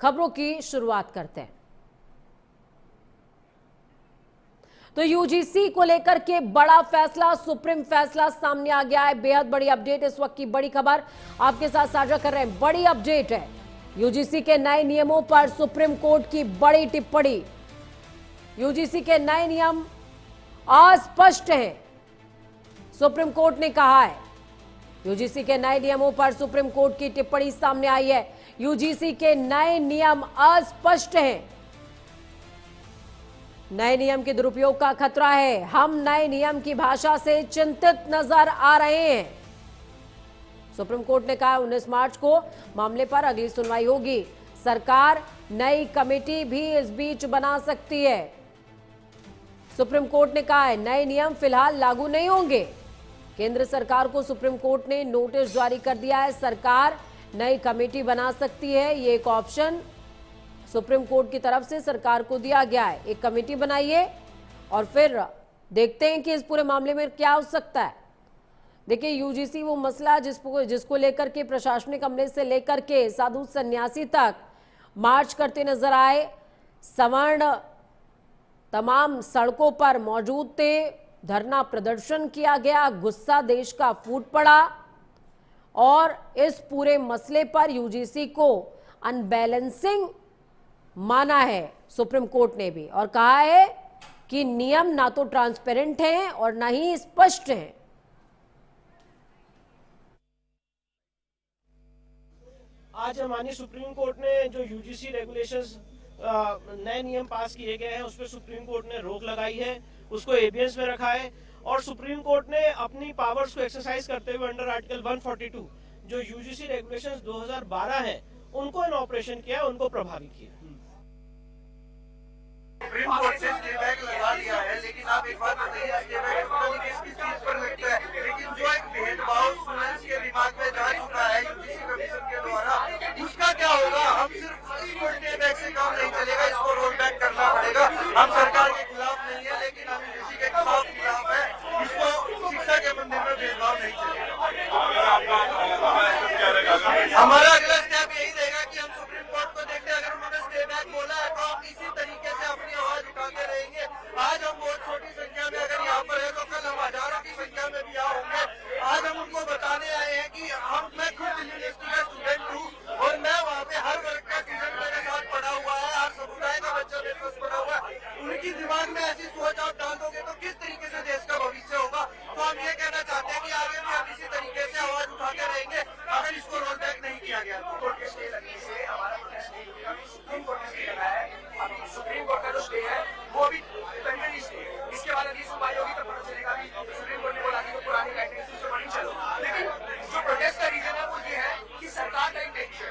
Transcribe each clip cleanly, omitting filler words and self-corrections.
खबरों की शुरुआत करते हैं। तो यूजीसी को लेकर के बड़ा फैसला, सुप्रीम फैसला सामने आ गया है। बेहद बड़ी अपडेट, इस वक्त की बड़ी खबर आपके साथ साझा कर रहे हैं। बड़ी अपडेट है, यूजीसी के नए नियमों पर सुप्रीम कोर्ट की बड़ी टिप्पणी। यूजीसी के नए नियम अस्पष्ट हैं, सुप्रीम कोर्ट ने कहा है। यूजीसी के नए नियमों पर सुप्रीम कोर्ट की टिप्पणी सामने आई है। यूजीसी के नए नियम अस्पष्ट हैं, नए नियम के दुरुपयोग का खतरा है। हम नए नियम की भाषा से चिंतित नजर आ रहे हैं, सुप्रीम कोर्ट ने कहा। 19 मार्च को मामले पर अगली सुनवाई होगी। सरकार नई कमेटी भी इस बीच बना सकती है, सुप्रीम कोर्ट ने कहा है। नए नियम फिलहाल लागू नहीं होंगे। केंद्र सरकार को सुप्रीम कोर्ट ने नोटिस जारी कर दिया है। सरकार नई कमेटी बना सकती है, ये एक ऑप्शन सुप्रीम कोर्ट की तरफ से सरकार को दिया गया है। एक कमेटी बनाइए और फिर देखते हैं कि इस पूरे मामले में क्या हो सकता है। देखिए, यूजीसी वो मसला जिसको लेकर के प्रशासनिक अमले से लेकर के साधु सन्यासी तक मार्च करते नजर आए। सवर्ण तमाम सड़कों पर मौजूद थे, धरना प्रदर्शन किया गया, गुस्सा देश का फूट पड़ा और इस पूरे मसले पर यूजीसी को अनबैलेंसिंग माना है सुप्रीम कोर्ट ने भी, और कहा है कि नियम ना तो ट्रांसपेरेंट हैं और ना ही स्पष्ट हैं। आज माननीय सुप्रीम कोर्ट ने जो यूजीसी रेगुलेशंस नए नियम पास किए गए हैं उस पर सुप्रीम कोर्ट ने रोक लगाई है, उसको एबियंस में रखा है। और सुप्रीम कोर्ट ने अपनी पावर्स को एक्सरसाइज करते हुए अंडर आर्टिकल 142 जो यूजीसी रेगुलेशंस 2012 है उनको इन ऑपरेशन किया, उनको प्रभावी किया। सुप्रीम कोर्ट से स्टे बैक लगा दिया है, लेकिन आप एक बात बताइए, स्टे बैक किस चीज पर लगता है? लेकिन जो एक भेदभाव स्टूडेंट्स के दिमाग में जा चुका है यूजीसी कमीशन के द्वारा, उसका क्या होगा? हम सिर्फ इसको स्टे बैक से काम नहीं चलेगा, इसको रोल बैक करना पड़ेगा। हम सरकार के खिलाफ नहीं है, लेकिन हम यूजीसी के खिलाफ है। इसको शिक्षा के मंदिर में भेदभाव नहीं चलेगा। हमारा अगला स्टेप यही रहेगा कि हम सुप्रीम कोर्ट को देखते हैं, अगर उन्होंने स्टे बैक बोला है तो हम इसी तरीके से अपनी आवाज उठाते रहेंगे। आज हम बहुत छोटी संख्या में अगर यहाँ पर है तो कल हम हजारों की संख्या में भी यहाँ होंगे। आज हम उनको बताने आए हैं कि मैं खुद यूनिवर्सिटी का स्टूडेंट हूँ और मैं वहाँ पे हर वर्ग का स्टूडेंट मेरे साथ पढ़ा हुआ है, हर समुदाय का बच्चा मेरे पास पढ़ा हुआ है। उनकी दिमाग में ऐसी सोच आप डाल दोगे तो किस तरीके से देश का भविष्य होगा? तो हम ये कहना चाहते हैं कि आगे भी हम इसी तरीके से आवाज उठाते रहेंगे अगर इसको रोल बैक नहीं किया गया। कोर्ट के स्टे लगने से हमारा प्रोटेस्ट नहीं होगा, सुप्रीम कोर्ट ने स्टे लगाया है। अभी सुप्रीम कोर्ट का जो स्टे है वो अभी टेम्परेरी स्टे है, इसके बाद अगली सुनवाई होगी तो पता चलेगा। अभी सुप्रीम कोर्ट ने बोला कि पुरानी गाइडलाइंस से नहीं चलो, लेकिन जो प्रोटेस्ट का रीजन है वो ये है कि सरकार का इंटेंशन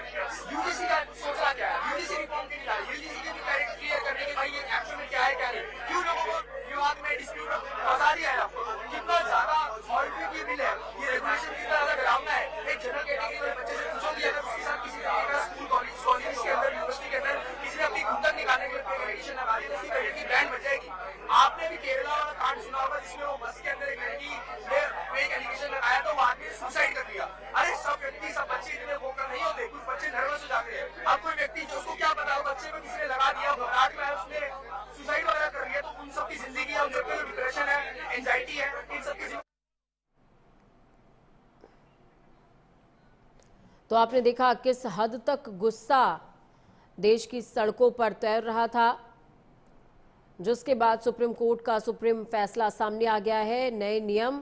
यूजीसी का सोचा क्या है, यूजीसी रिफॉर्म के लिए यूजीसी की क्लियर करने के भाई ये एक्शन में क्या है क्या नहीं, क्यों लोगों को विवाद में डिस्प्यूट बता दिया है आपको कितना ज्यादा ऑडिट की बिल है, ये रेगुलेशन कितना ज्यादा डरावना है। एक जनरल कैटेगरी वाले बच्चे से पूछोगे अगर उसके साथ किसी तरीके का स्कूल कॉलेज के अंदर यूनिवर्सिटी के अंदर किसी ने अपनी खुंदक निकालने के लिए एडिशन लगा दी तो उसकी करियर की बैंड बच जाएगी। आपने भी केरला वाला कांड सुना होगा जिसमें वो बस के अंदर एक लड़की ने फेक एलिगेशन लगाया तो वो आदमी ने सुसाइड कर दिया। अरे सब व्यक्ति सब बच्चे इतने वोकल नहीं होते, कुछ बच्चे नर्वस हो जाते हैं। अब कोई व्यक्ति जो उसको क्या पता हो बच्चे को किसी ने लगा दिया, घबराहट में उसने सुसाइड वगैरह कर लिया, तो उन सबकी जिंदगी है, उनके डिप्रेशन है, एंजाइटी है, इन सबकी। तो आपने देखा किस हद तक गुस्सा देश की सड़कों पर तैर रहा था, जिसके बाद सुप्रीम कोर्ट का सुप्रीम फैसला सामने आ गया है। नए नियम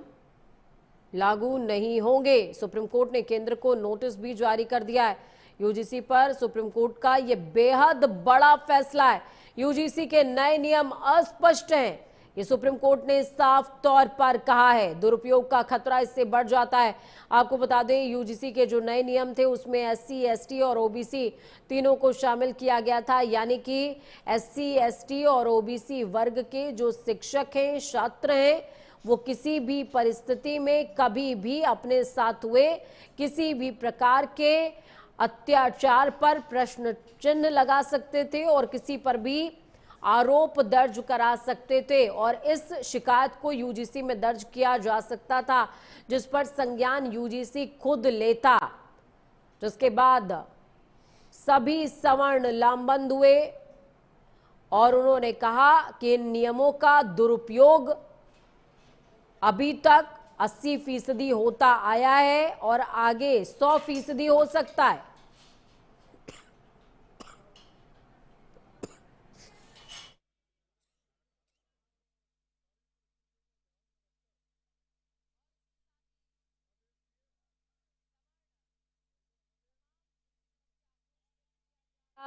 लागू नहीं होंगे। सुप्रीम कोर्ट ने केंद्र को नोटिस भी जारी कर दिया है। यूजीसी पर सुप्रीम कोर्ट का यह बेहद बड़ा फैसला है। यूजीसी के नए नियम अस्पष्ट हैं, ये सुप्रीम कोर्ट ने साफ तौर पर कहा है। दुरुपयोग का खतरा इससे बढ़ जाता है। आपको बता दें, यूजीसी के जो नए नियम थे उसमें एससी, एसटी और ओबीसी तीनों को शामिल किया गया था, यानी कि एससी, एसटी और ओबीसी वर्ग के जो शिक्षक हैं, छात्र हैं, वो किसी भी परिस्थिति में कभी भी अपने साथ हुए किसी भी प्रकार के अत्याचार पर प्रश्न चिन्ह लगा सकते थे और किसी पर भी आरोप दर्ज करा सकते थे और इस शिकायत को यूजीसी में दर्ज किया जा सकता था, जिस पर संज्ञान यूजीसी खुद लेता, जिसके बाद सभी सवर्ण लामबंद हुए और उन्होंने कहा कि इन नियमों का दुरुपयोग अभी तक 80% होता आया है और आगे 100% हो सकता है।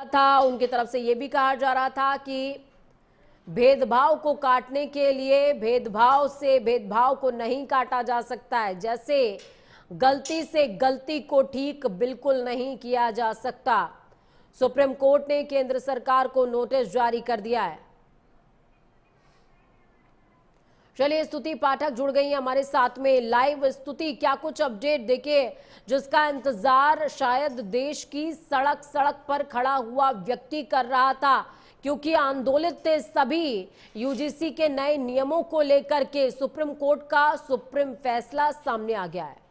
था उनकी तरफ से यह भी कहा जा रहा था कि भेदभाव को काटने के लिए भेदभाव से भेदभाव को नहीं काटा जा सकता है, जैसे गलती से गलती को ठीक बिल्कुल नहीं किया जा सकता। सुप्रीम कोर्ट ने केंद्र सरकार को नोटिस जारी कर दिया है। चलिए स्तुति पाठक जुड़ गई हैं हमारे साथ में लाइव। स्तुति, क्या कुछ अपडेट देखिए जिसका इंतजार शायद देश की सड़क सड़क पर खड़ा हुआ व्यक्ति कर रहा था, क्योंकि आंदोलित थे सभी यूजीसी के नए नियमों को लेकर के सुप्रीम कोर्ट का सुप्रीम फैसला सामने आ गया है।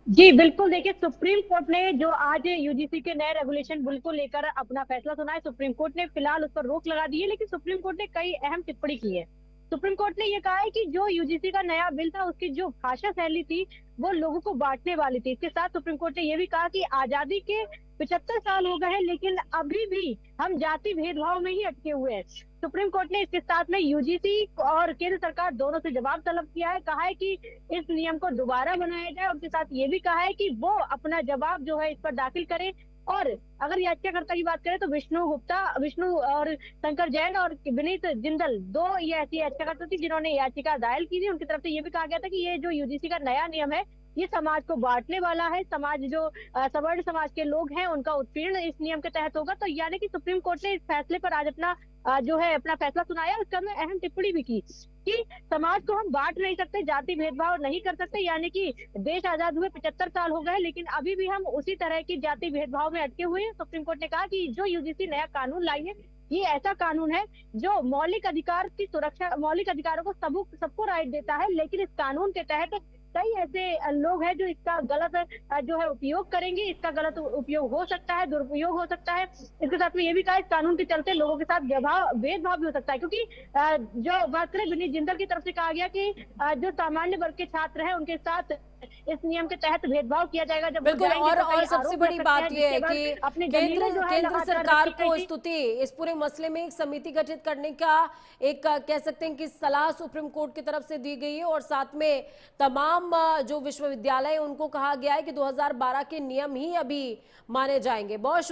जी बिल्कुल, देखिए सुप्रीम कोर्ट ने जो आज यूजीसी के नए रेगुलेशन बिल को लेकर अपना फैसला सुना है, सुप्रीम कोर्ट ने फिलहाल उस पर रोक लगा दी है, लेकिन सुप्रीम कोर्ट ने कई अहम टिप्पणी की है। सुप्रीम कोर्ट ने ये कहा है कि जो यूजीसी का नया बिल था उसकी जो भाषा शैली थी वो लोगों को बांटने वाली थी। इसके साथ सुप्रीम कोर्ट ने यह भी कहा कि आजादी के 75 साल हो गए हैं लेकिन अभी भी हम जाति भेदभाव में ही अटके हुए हैं। सुप्रीम कोर्ट ने इसके साथ में यूजीसी और केंद्र सरकार दोनों से जवाब तलब किया है, कहा है कि इस नियम को दोबारा बनाया जाए। उनके साथ ये भी कहा है कि वो अपना जवाब जो है इस पर दाखिल करें। और अगर याचिकाकर्ता की बात करें तो विष्णु और शंकर जैन और विनीत जिंदल, दो ये ऐसी याचिकाकर्ता थी जिन्होंने याचिका दायर की थी। उनकी तरफ से ये भी कहा गया था कि ये जो यूजीसी का नया नियम है ये समाज को बांटने वाला है। समाज जो सवर्ण समाज के लोग हैं उनका उत्पीड़न इस नियम के तहत होगा। तो यानी कि सुप्रीम कोर्ट ने इस फैसले पर आज अपना अपना फैसला सुनाया। उसका में अहम टिप्पणी भी की कि समाज को हम बांट नहीं सकते, जाति भेदभाव नहीं कर सकते। यानी कि देश आजाद हुए 75 साल हो गए लेकिन अभी भी हम उसी तरह की जाति भेदभाव में अटके हुए हैं। सुप्रीम कोर्ट ने कहा कि जो यूजीसी नया कानून लाई है ये ऐसा कानून है जो मौलिक अधिकार की सुरक्षा, मौलिक अधिकारों को सबको राइट देता है, लेकिन इस कानून के तहत कई ऐसे लोग हैं जो इसका गलत जो है उपयोग करेंगे। इसका गलत उपयोग हो सकता है, दुरुपयोग हो सकता है। इसके साथ में ये भी कहा इस कानून के चलते लोगों के साथ भेदभाव भी हो सकता है, क्योंकि जो बात करें विनीत जिंदल की तरफ से कहा गया कि जो सामान्य वर्ग के छात्र हैं उनके साथ इस नियम के तहत भेदभाव किया जाएगा। जब बिल्कुल, और सबसे बड़ी बात यह है कि केंद्र सरकार को स्तुति इस पूरे मसले में एक समिति गठित करने का एक कह सकते हैं कि सलाह सुप्रीम कोर्ट की तरफ से दी गई है और साथ में तमाम जो विश्वविद्यालय उनको कहा गया है कि 2012 के नियम ही अभी माने जाएंगे। बहुत